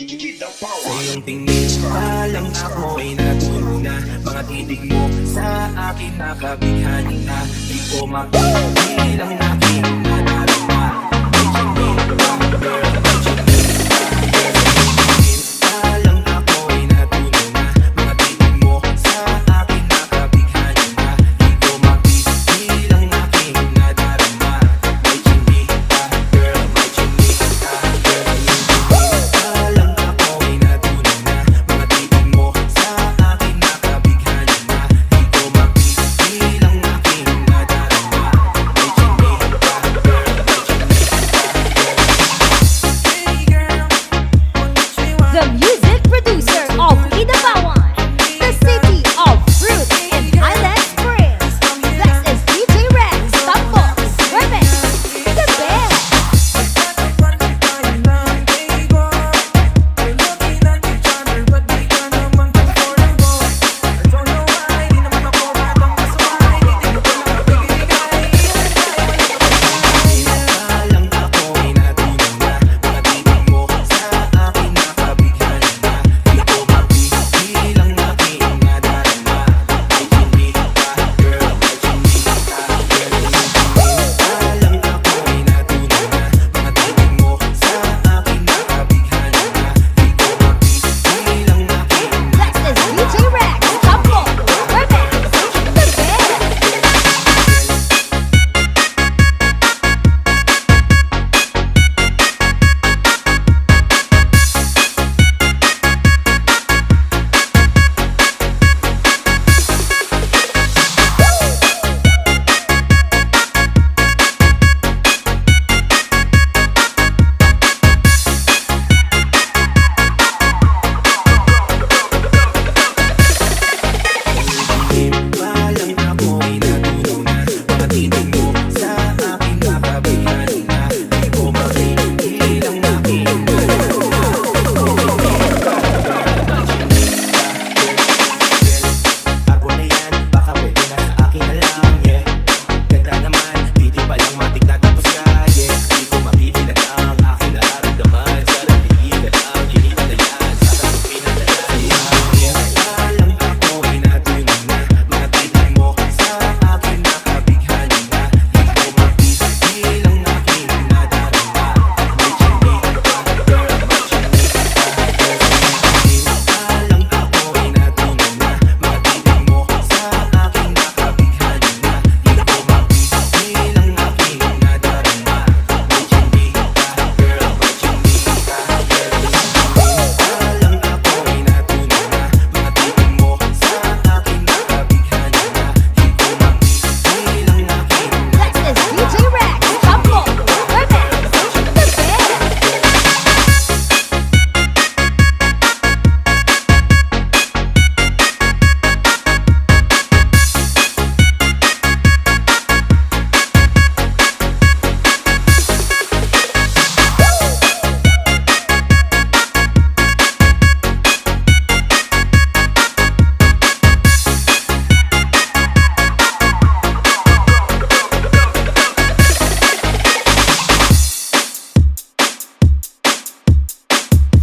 Sa iyong tingin pa lang ako'y natuluna. Mga titig mo sa akin nakabighani na. Di ko mapigilang aking nadarama. May chimney pa, girl, may chimney pa. Tingin pa lang ako'y natuluna. Mga titig mo sa akin nakabighani na. Di ko mapigilang aking nadarama. May chimney pa, girl, may chimney pa. Girl, The music producer of Kidapawan, the city of fruits and Highland Springs. This is DJ Rex, Tampok, Women, the best.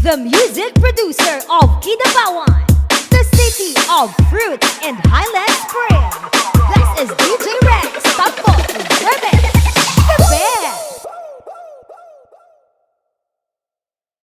The music producer of Kidapawan, the city of fruits and Highland Springs. This is DJ Rex, Tampok, Women.